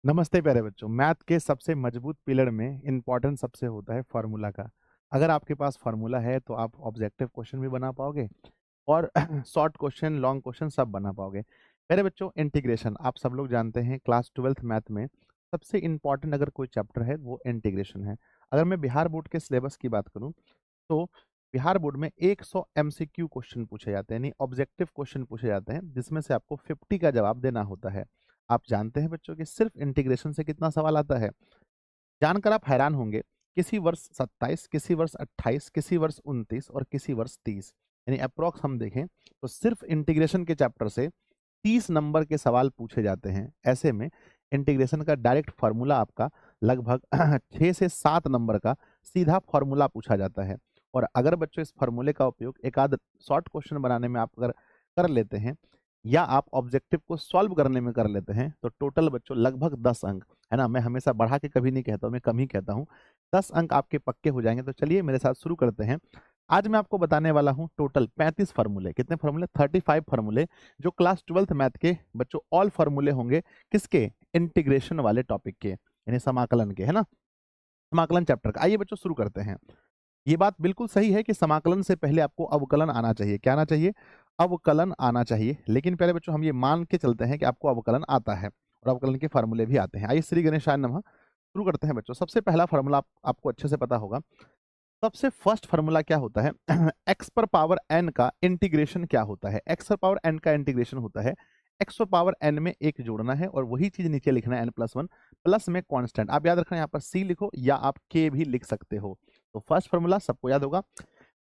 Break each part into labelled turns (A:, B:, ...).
A: नमस्ते प्यारे बच्चों। मैथ के सबसे मजबूत पिलर में इम्पोर्टेंट सबसे होता है फार्मूला का। अगर आपके पास फार्मूला है तो आप ऑब्जेक्टिव क्वेश्चन भी बना पाओगे और शॉर्ट क्वेश्चन लॉन्ग क्वेश्चन सब बना पाओगे। प्यारे बच्चों, इंटीग्रेशन आप सब लोग जानते हैं, क्लास 12th मैथ में सबसे इम्पॉर्टेंट अगर कोई चैप्टर है वो इंटीग्रेशन है। अगर मैं बिहार बोर्ड के सिलेबस की बात करूं तो बिहार बोर्ड में 100 एमसीक्यू क्वेश्चन पूछे जाते हैं, यानी ऑब्जेक्टिव क्वेश्चन पूछे जाते हैं, जिसमें से आपको 50 का जवाब देना होता है। आप जानते हैं बच्चों कि सिर्फ इंटीग्रेशन से कितना सवाल आता है? जानकर आप हैरान होंगे। किसी वर्ष 27, किसी वर्ष 28, किसी वर्ष 29 और किसी वर्ष 30, यानी अप्रोक्स हम देखें तो सिर्फ इंटीग्रेशन के चैप्टर से 30 नंबर के सवाल पूछे जाते हैं। ऐसे में इंटीग्रेशन का डायरेक्ट फार्मूला आपका लगभग 6 से 7 नंबर का सीधा फार्मूला पूछा जाता है। और अगर बच्चों इस फार्मूले का उपयोग एक आध शॉर्ट क्वेश्चन बनाने में आप अगर कर लेते हैं या आप ऑब्जेक्टिव को सॉल्व करने में कर लेते हैं तो टोटल बच्चों लगभग 10 अंक, है ना, मैं हमेशा बढ़ा के कभी नहीं कहता हूं, मैं कम ही कहता हूं, 10 अंक आपके पक्के हो जाएंगे। तो चलिए मेरे साथ शुरू करते हैं। आज मैं आपको बताने वाला हूं टोटल 35 फार्मूले। कितने फार्मूले? 35 फार्मूले, जो क्लास 12th मैथ के बच्चों ऑल फार्मूले होंगे। किसके? इंटीग्रेशन वाले टॉपिक के, यानी समाकलन के, है ना, समाकलन चैप्टर का। आइए बच्चों शुरू करते हैं। ये बात बिल्कुल सही है कि समाकलन से पहले आपको अवकलन आना चाहिए। क्या आना चाहिए? अवकलन आना चाहिए। लेकिन पहले बच्चों हम ये मान के चलते हैं कि आपको अवकलन आता है और अवकलन के फार्मूले भी आते हैं। आइए श्री गणेशाय नमः शुरू करते हैं बच्चों। सबसे पहला फार्मूला आपको अच्छे से पता होगा। सबसे फर्स्ट फार्मूला क्या होता है? एक्स पर पावर एन का इंटीग्रेशन क्या होता है? एक्स पर पावर एन का इंटीग्रेशन होता है एक्स पर पावर एन में एक जोड़ना है और वही चीज नीचे लिखना है n+1 प्लस में कांस्टेंट। आप याद रखना, यहाँ पर सी लिखो या आप के भी लिख सकते हो। तो फर्स्ट फार्मूला सबको याद होगा।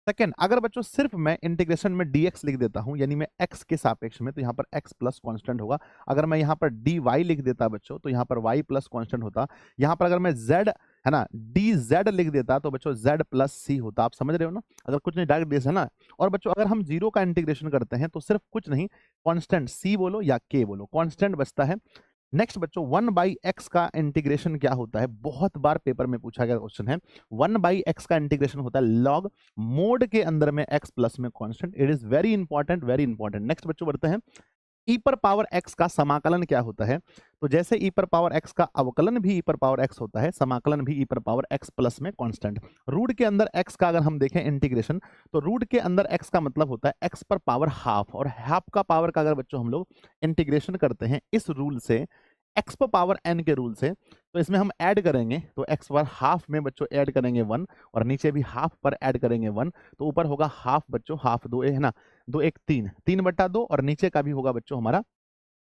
A: सेकंड, अगर बच्चों सिर्फ मैं इंटीग्रेशन में dx लिख देता हूं, यानी मैं x के सापेक्ष में, तो यहाँ पर x प्लस कॉन्स्टेंट होगा। अगर मैं यहाँ पर dy लिख देता बच्चों तो यहाँ पर y प्लस कॉन्स्टेंट होता। यहाँ पर अगर मैं z, है ना, dz लिख देता तो बच्चों z प्लस सी होता। आप समझ रहे हो ना? अगर कुछ नहीं, डायरेक्ट बेस है ना। और बच्चों अगर हम जीरो का इंटीग्रेशन करते हैं तो सिर्फ कुछ नहीं, कॉन्स्टेंट सी बोलो या के बोलो, कॉन्स्टेंट बचता है। नेक्स्ट बच्चों 1/x का इंटीग्रेशन क्या होता है? बहुत बार पेपर में पूछा गया क्वेश्चन है। 1/x का इंटीग्रेशन होता है लॉग मोड के अंदर में x प्लस में constant. It is very important, very important. Next बच्चों बढ़ते हैं। e पर पावर x का समाकलन क्या होता है? तो जैसे e पर पावर x का अवकलन भी e पर पावर x होता है, समाकलन भी e पर पावर x प्लस में कांस्टेंट। रूट के अंदर x का अगर हम देखें इंटीग्रेशन, तो रूट के अंदर x का मतलब होता है x पर पावर हाफ, और हाफ का पावर का अगर बच्चों हम लोग इंटीग्रेशन करते हैं इस रूल से, x पर पावर n के रूल से, तो इसमें हम ऐड करेंगे तो x पर हाफ में बच्चों ऐड करेंगे 1 और नीचे भी हाफ पर ऐड करेंगे 1, तो ऊपर होगा हाफ बच्चों, हाफ 2 है ना, 2 1 3, 3/2, और नीचे का भी होगा बच्चों हमारा,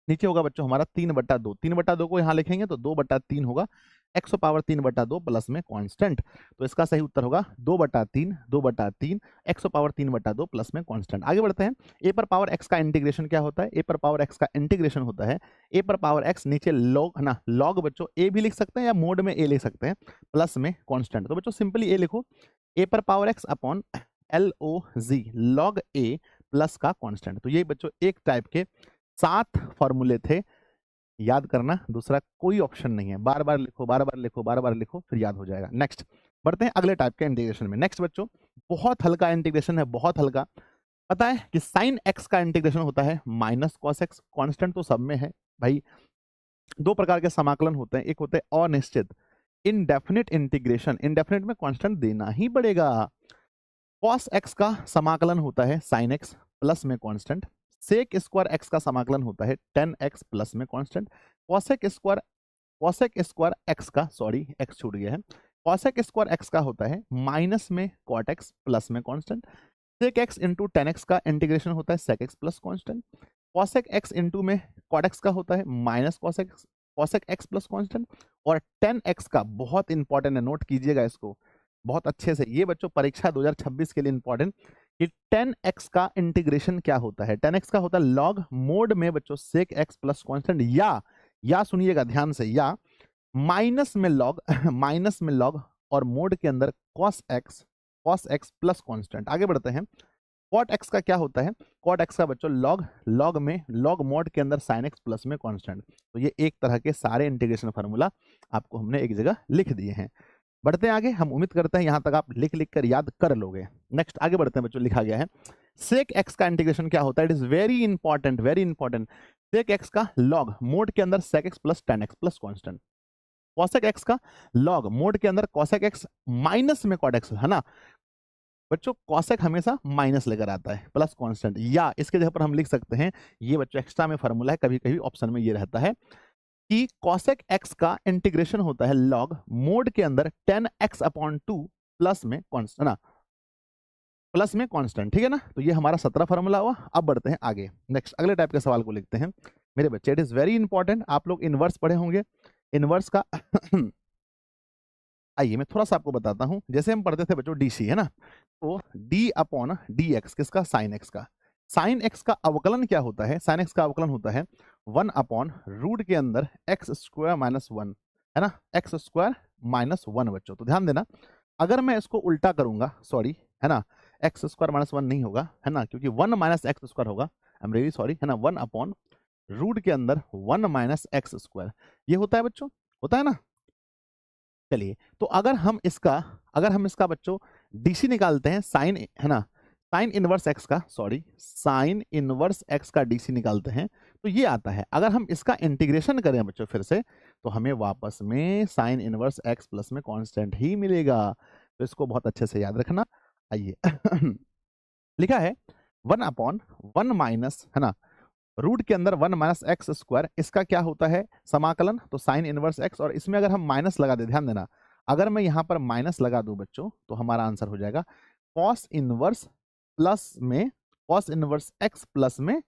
A: नीचे होगा बच्चों हमारा 3/2। 3/2 को यहाँ लिखेंगे तो 2/3 होगा, एक्स पावर 3/2 प्लस में कांस्टेंट। तो इसका सही उत्तर होगा 2/3, 2/3, एक्स पावर 3/2 प्लस में कांस्टेंट। आगे बढ़ते हैं। ए पर पावर एक्स का इंटीग्रेशन क्या होता है? ए पर पावर एक्स का इंटीग्रेशन होता है ए पर पावर एक्स, नीचे लॉग, है ना, लॉग बच्चों ए भी लिख सकते हैं या मोड में ए लिख सकते हैं, प्लस में कांस्टेंट। तो बच्चों सिंपली ए लिखो, ए पर power x upon LOG, log a plus का कांस्टेंट। तो ये बच्चों एक टाइप के 7 फॉर्मूले थे। याद करना, दूसरा कोई ऑप्शन नहीं है। बार बार लिखो, बार बार लिखो, बार बार लिखो, फिर याद हो जाएगा। नेक्स्ट बढ़ते हैं अगले टाइप के इंटीग्रेशन में। नेक्स्ट बच्चों बहुत हल्का इंटीग्रेशन है, बहुत हल्का। पता है कि साइन एक्स का इंटीग्रेशन होता है माइनस कॉस एक्स। कॉन्स्टेंट तो सब में है भाई। दो प्रकार के समाकलन होते हैं, एक होते हैं अनिश्चित, इनडेफिनिट इंटीग्रेशन, इनडेफिनिट में कांस्टेंट देना ही पड़ेगा। कॉस एक्स का समाकलन होता है साइन एक्स प्लस में कांस्टेंट। सेक स्क्वायर एक्स का समाकलन होता है टेन एक्स प्लस में कांस्टेंट। कॉसेक स्क्वायर एक्स का, सॉरी एक्स छूट गया है, कॉसेक स्क्वायर एक्स का होता है माइनस में कॉट एक्स प्लस में constant. Sec x into tan x का इंटीग्रेशन होता है sec x plus constant. Cosec x into में कॉट एक्स का होता है minus cosec x plus constant. और टेन एक्स का बहुत इंपॉर्टेंट है, नोट कीजिएगा इसको बहुत अच्छे से, ये बच्चों परीक्षा 2026 के लिए इंपॉर्टेंट, कि 10x का इंटीग्रेशन क्या होता है? 10x का होता है लॉग मोड में बच्चों सेक एक्स प्लस कॉन्स्टेंट, या सुनिएगा ध्यान से, या माइनस में लॉग माइनस में लॉग और मोड के अंदर कॉस एक्स प्लस कॉन्स्टेंट। आगे बढ़ते हैं। कॉट एक्स का क्या होता है? कॉट एक्स का बच्चों लॉग में लॉग मोड के अंदर साइन एक्स प्लस में कांस्टेंट। तो ये एक तरह के सारे इंटीग्रेशन फार्मूला आपको हमने एक जगह लिख दिए हैं। बढ़ते हैं आगे। हम उम्मीद करते हैं यहां तक आप लिख लिख कर याद कर लोगे। नेक्स्ट आगे बढ़ते हैं बच्चों। लिखा गया है सेक एक्स का इंटीग्रेशन क्या होता है? It is very important, very important. Sec x का लॉग मोड के अंदर sec x plus tan x plus constant, cosec x का लॉग मोड के अंदर कॉसेक एक्स माइनस में कॉट एक्स, है ना बच्चों, कॉसेक हमेशा माइनस लेकर आता है प्लस कांस्टेंट, या इसके जगह पर हम लिख सकते हैं, ये बच्चों एक्स्ट्रा में फॉर्मूला है, कभी कभी ऑप्शन में ये रहता है कि कॉसेक एक्स का इंटीग्रेशन होता है लॉग मोड के अंदर 10x/2 प्लस में कांस्टेंट ना, प्लस में कांस्टेंट, ठीक है ना। तो ये हमारा 17 फॉर्मूला हुआ। अब बढ़ते हैं आगे, नेक्स्ट अगले टाइप के सवाल को लिखते हैं मेरे बच्चे। इट इज वेरी इंपॉर्टेंट, आप लोग इनवर्स पढ़े होंगे, इनवर्स का आइए मैं थोड़ा सा आपको बताता हूं। जैसे हम पढ़ते थे बच्चों डीसी, है ना, तो डी अपॉन डी एक्स, किसका, साइन एक्स का। साइन एक्स का अवकलन क्या होता है, साइन एक्स का अवकलन होता है 1/रूट के अंदर एक्स स्क्वायर माइनस वन, है ना, एक्स स्क्वायर माइनस वन बच्चों। तो ध्यान देना, अगर मैं इसको उल्टा करूंगा, सॉरी, है ना, एक्स स्क्वायर माइनस वन नहीं होगा, है ना, क्योंकि वन माइनस एक्स स्क्वायर होगा, आई एम रियली सॉरी, है ना, 1/रूट के अंदर वन माइनस एक्स स्क्वायर, ये होता है बच्चों, होता है ना। चलिए, तो अगर हम इसका बच्चों डीसी निकालते हैं, साइन, है ना, साइन इनवर्स एक्स का, सॉरी, साइन इनवर्स एक्स का डीसी निकालते हैं, तो ये आता है। अगर हम इसका इंटीग्रेशन करें बच्चों फिर से, तो हमें वापस में साइन इनवर्स एक्स प्लस में कांस्टेंट ही मिलेगा। तो इसको बहुत अच्छे से याद रखना। आइए लिखा है 1/1 माइनस, है ना, रूट के अंदर 1 माइनस एक्स स्क्वायर, इसका क्या होता है समाकलन, तो साइन इनवर्स एक्स, और इसमें अगर हम माइनस लगा दे, ध्यान देना, अगर मैं यहां पर माइनस लगा दूं बच्चों, तो हमारा आंसर हो जाएगा कॉस इनवर्स प्लस में, कॉस इनवर्स एक्स प्लस में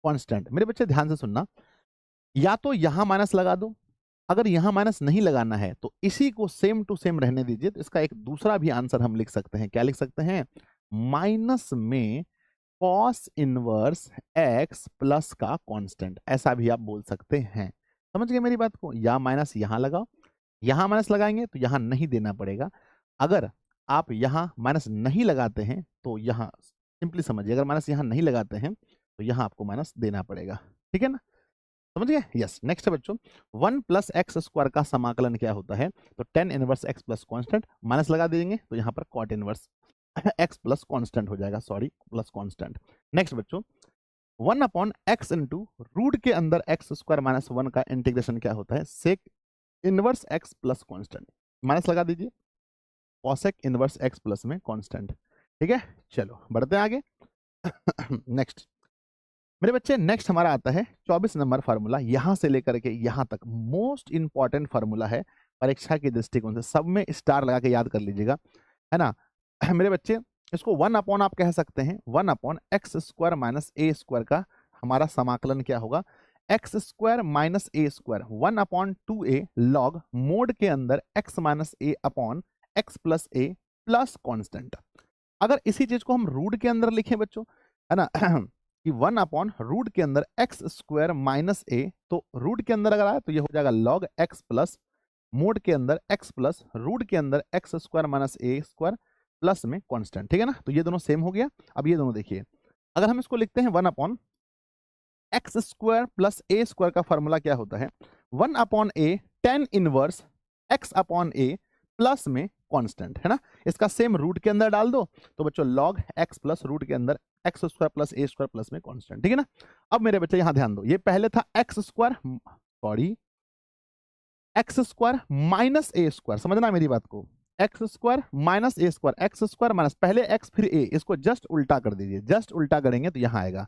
A: कांस्टेंट। मेरे बच्चे ध्यान से सुनना, या तो यहां माइनस लगा दो, अगर यहां माइनस नहीं लगाना है तो इसी को सेम टू सेम रहने दीजिए। तो इसका एक दूसरा भी आंसर हम लिख सकते हैं, क्या लिख सकते हैं, माइनस में कॉस इनवर्स एक्स प्लस का कांस्टेंट, ऐसा भी आप बोल सकते हैं। समझ गए मेरी बात को, या माइनस यहां लगाओ, यहां माइनस लगाएंगे तो यहां नहीं देना पड़ेगा। अगर आप यहां माइनस नहीं लगाते हैं तो यहां सिंपली समझिए, अगर माइनस यहां नहीं लगाते हैं तो यहां आपको माइनस देना पड़ेगा, ठीक है ना, समझ गए। यस, नेक्स्ट है बच्चों, 1 प्लस एक्स स्क्वायर का समाकलन क्या होता है, तो 10 inverse x plus constant, minus लगा देंगे तो यहां पर cot inverse x plus constant हो जाएगा, सॉरी, प्लस कांस्टेंट। नेक्स्ट बच्चों, 1/x इंटू रूट के अंदर एक्स स्क्वायर माइनस वन का इंटीग्रेशन क्या होता है, sec inverse x plus constant, minus लगा दीजिए, कॉसेक इनवर्स एक्स प्लस में कांस्टेंट, ठीक है। चलो बढ़ते हैं आगे नेक्स्ट मेरे बच्चे, नेक्स्ट हमारा आता है 24 नंबर फार्मूला, यहां से लेकर के यहां तक मोस्ट इंपॉर्टेंट फार्मूला है परीक्षा के दृष्टिकोण से, सब में स्टार लगा के याद कर लीजिएगा, है ना मेरे बच्चे। इसको 1/, आप कह सकते हैं 1/x square minus a square का हमारा समाकलन क्या होगा, x square minus a square 1/2a log mod के अंदर x माइनस ए अपॉन एक्स प्लस ए प्लस कॉन्स्टेंट। अगर इसी चीज को हम रूट के अंदर लिखें बच्चों, है ना कि 1/रूट के अंदर एक्स स्क्वायर माइनस ए, तो रूट के अंदर अगर आए तो ये हो जाएगा लॉग एक्स प्लस मोड के अंदर एक्स प्लस रूट के अंदर x square minus a square plus में कांस्टेंट, ठीक है ना। तो ये दोनों सेम हो गया। अब ये दोनों देखिए, अगर हम इसको लिखते हैं 1/एक्स स्क्वायर प्लस ए स्क्वायर का फॉर्मूला क्या होता है, 1/a 10 इनवर्स एक्स अपॉन ए प्लस में कांस्टेंट, है ना। इसका सेम रूट के अंदर डाल दो, तो बच्चों लॉग एक्स प्लस रूट के अंदर एक्स स्क्वायर प्लस ए स्क्वायर प्लस में कांस्टेंट, ठीक है ना। अब मेरे बच्चे यहां ध्यान दो, ये पहले था x square, sorry, x square minus a square, समझना मेरी बात को, x square minus a square, x square minus पहले एक्स फिर ए, इसको जस्ट उल्टा कर दीजिए, जस्ट उल्टा करेंगे तो यहां आएगा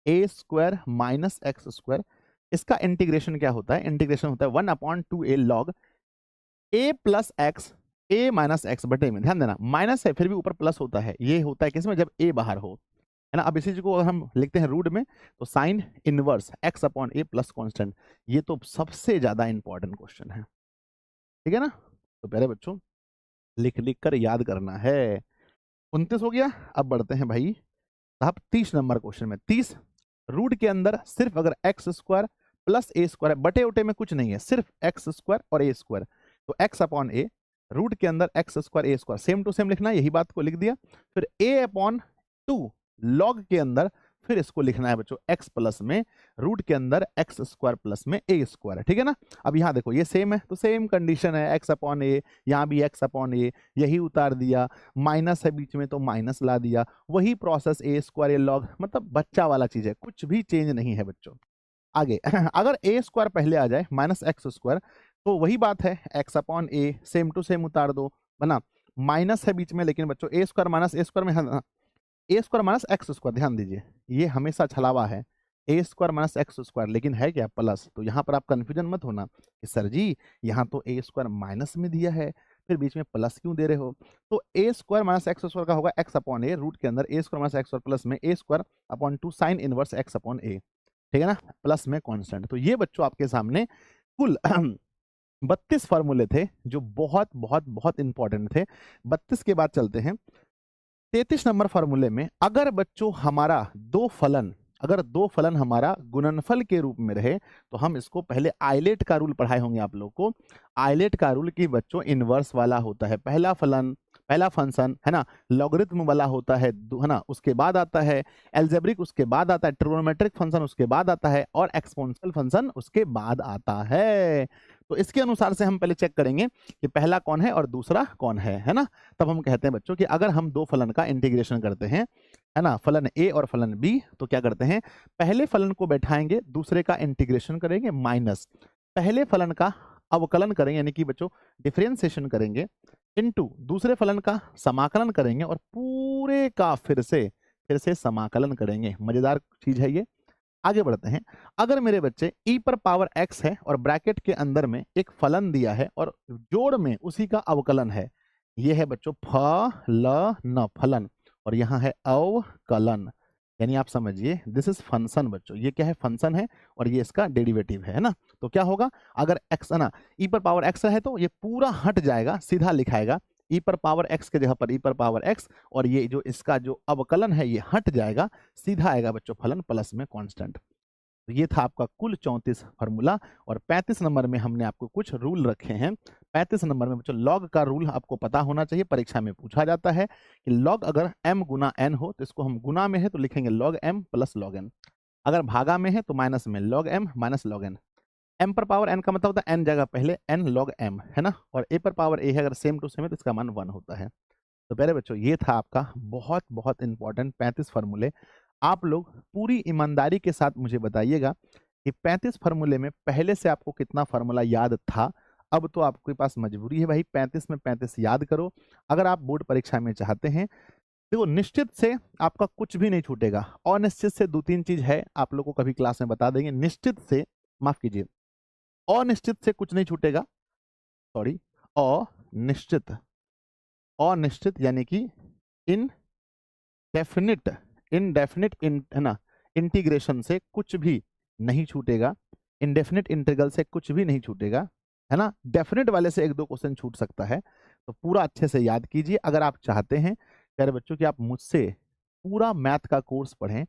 A: ए स्क्वायर माइनस एक्स स्क्वायर। इसका इंटीग्रेशन क्या होता है, इंटीग्रेशन होता है 1/2a log a plus x A minus x बटे में, ध्यान देना माइनस है फिर भी ऊपर प्लस होता है, ये होता है किसमें, जब ए बाहर हो, है ना। अब इसी चीज को अगर हम लिखते हैं रूट में, तो साइन इनवर्स एक्स अपॉन ए प्लस कांस्टेंट, ये तो सबसे ज्यादा इंपॉर्टेंट क्वेश्चन है, ठीक है ना। तो पहले बच्चों लिख लिख कर याद करना है। 29 हो गया। अब बढ़ते हैं भाई साहब 30 नंबर क्वेश्चन में। 30 रूट के अंदर सिर्फ अगर एक्स स्क्वायर प्लस ए स्क्वायर, बटे उटे में कुछ नहीं है, सिर्फ एक्स स्क्वायर और ए स्क्वायर, तो एक्स अपॉन ए रूट के अंदर x square a square, same to same लिखना है, यही बात को लिख दिया। फिर ए अपॉन 2 लॉग के अंदर फिर इसको लिखना है बच्चों एक्स प्लस में रूट के अंदर एक्स स्क्वायर प्लस में ए स्क्वायर, ठीक है ना। अब यहाँ देखो ये सेम है, तो सेम कंडीशन है, एक्स अपॉन ए, यहाँ भी एक्स अपॉन ए, यही उतार दिया, माइनस है बीच में तो माइनस ला दिया, वही प्रोसेस ए स्क्वायर ए लॉग, मतलब बच्चा वाला चीज है, कुछ भी चेंज नहीं है बच्चों। आगे अगर ए स्क्वायर पहले आ जाए माइनस एक्स स्क्वायर, तो वही बात है, x upon a same to same उतार दो, है ना। माइनस है बीच में, लेकिन बच्चों ए स्क्वायर माइनस ए स्क्वायर में, a square minus x square, ध्यान दीजिए ये हमेशा छलावा है, ए स्क्वायर माइनस एक्स स्क्वायर, लेकिन है क्या प्लस। तो यहाँ पर आप कंफ्यूजन मत होना कि सर जी यहाँ तो ए स्क्वायर माइनस में दिया है, फिर बीच में प्लस क्यों दे रहे हो। तो a square minus x square का होगा एक्स अपॉन ए, रूट के अंदर ए स्क्वायर माइनस एक्स और प्लस में a square upon 2 sine inverse x upon a, ठीक है ना, प्लस में कांस्टेंट। तो ये बच्चों आपके सामने कुल 32 फार्मूले थे जो बहुत बहुत बहुत इंपॉर्टेंट थे। 32 के बाद चलते हैं 33 नंबर फार्मूले में। अगर बच्चों हमारा अगर दो फलन हमारा गुणनफल के रूप में रहे, तो हम इसको पहले आइलेट का रूल पढ़ाए होंगे आप लोग को। आइलेट का रूल की बच्चों इनवर्स वाला होता है पहला फंक्शन, है ना, लॉगरिथम वाला होता है ना, उसके बाद आता है एल्जेब्रिक, उसके बाद आता है ट्रिग्नोमेट्रिक फंक्शन, उसके बाद आता है और एक्सपोनेंशियल फंक्शन उसके बाद आता है। तो इसके अनुसार से हम पहले चेक करेंगे कि पहला कौन है और दूसरा कौन है ना। तब हम कहते हैं बच्चों कि अगर हम दो फलन का इंटीग्रेशन करते हैं, है ना, फलन ए और फलन बी, तो क्या करते हैं, पहले फलन को बैठाएंगे, दूसरे का इंटीग्रेशन करेंगे, माइनस पहले फलन का अवकलन करेंगे, यानी कि बच्चों डिफरेंशिएशन करेंगे, इनटू दूसरे फलन का समाकलन करेंगे और पूरे का फिर से समाकलन करेंगे। मजेदार चीज है ये। आगे बढ़ते हैं। अगर मेरे बच्चे e पर पावर x है और ब्रैकेट के अंदर में एक फलन दिया है और जोड़ में उसी का अवकलन है, ये है बच्चों फलन फलन, और यहाँ है अवकलन, यानी आप समझिए दिस इज फंक्शन बच्चों। ये क्या है, फंक्शन है और ये इसका डेरिवेटिव है ना। तो क्या होगा, अगर x है ना, e पर पावर x है तो ये पूरा हट जाएगा, सीधा लिखाएगा e पर पावर x के जगह पर e पर पावर x, और ये जो इसका जो अवकलन है ये हट जाएगा, सीधा आएगा बच्चों फलन प्लस में कांस्टेंट। तो ये था आपका कुल 34 फार्मूला। और 35 नंबर में हमने आपको कुछ रूल रखे हैं। 35 नंबर में बच्चों लॉग का रूल आपको पता होना चाहिए, परीक्षा में पूछा जाता है कि लॉग अगर m गुना n हो तो इसको हम गुना में है तो लिखेंगे log m plus log n, अगर भागा में है तो माइनस में log m minus log n। m पर पावर n का मतलब होता है n जगह पहले n log m, है ना, और a पर पावर a है अगर सेम टू सेम है तो इसका मान 1 होता है। तो प्यारे बच्चों ये था आपका बहुत बहुत इंपॉर्टेंट 35 फार्मूले। आप लोग पूरी ईमानदारी के साथ मुझे बताइएगा कि 35 फार्मूले में पहले से आपको कितना फार्मूला याद था। अब तो आपके पास मजबूरी है भाई 35 में 35 याद करो, अगर आप बोर्ड परीक्षा में चाहते हैं। देखो निश्चित से आपका कुछ भी नहीं छूटेगा, अनिश्चित से 2-3 चीज है, आप लोग को कभी क्लास में बता देंगे। निश्चित से, माफ कीजिए, अनिश्चित से कुछ नहीं छूटेगा, सॉरी, अनिश्चित यानी कि इनडेफिनिट है ना, इंटीग्रेशन से कुछ भी नहीं छूटेगा, इंडेफिनिट इंटीग्रल से कुछ भी नहीं छूटेगा, है ना। डेफिनेट वाले से 1-2 क्वेश्चन छूट सकता है, तो पूरा अच्छे से याद कीजिए। अगर आप चाहते हैं प्यारे बच्चों कि आप मुझसे पूरा मैथ का कोर्स पढ़ें,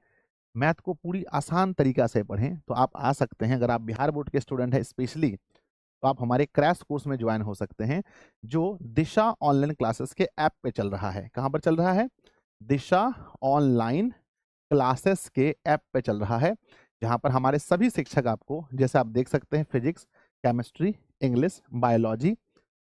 A: मैथ को पूरी आसान तरीका से पढ़ें, तो आप आ सकते हैं। अगर आप बिहार बोर्ड के स्टूडेंट हैं स्पेशली, तो आप हमारे क्रैश कोर्स में ज्वाइन हो सकते हैं, जो दिशा ऑनलाइन क्लासेस के ऐप पे चल रहा है। कहाँ पर चल रहा है, दिशा ऑनलाइन क्लासेस के ऐप पे चल रहा है, जहाँ पर हमारे सभी शिक्षक आपको, जैसे आप देख सकते हैं, physics, chemistry, English, biology,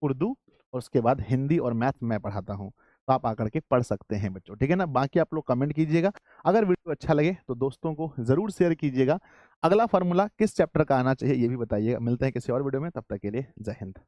A: Urdu और उसके बाद हिंदी और मैथ मैं पढ़ाता हूँ। तो आप आकर के पढ़ सकते हैं बच्चों, ठीक है ना। बाकी आप लोग कमेंट कीजिएगा, अगर वीडियो अच्छा लगे तो दोस्तों को जरूर शेयर कीजिएगा। अगला फार्मूला किस चैप्टर का आना चाहिए ये भी बताइएगा। मिलते हैं किसी और वीडियो में, तब तक के लिए जय हिंद।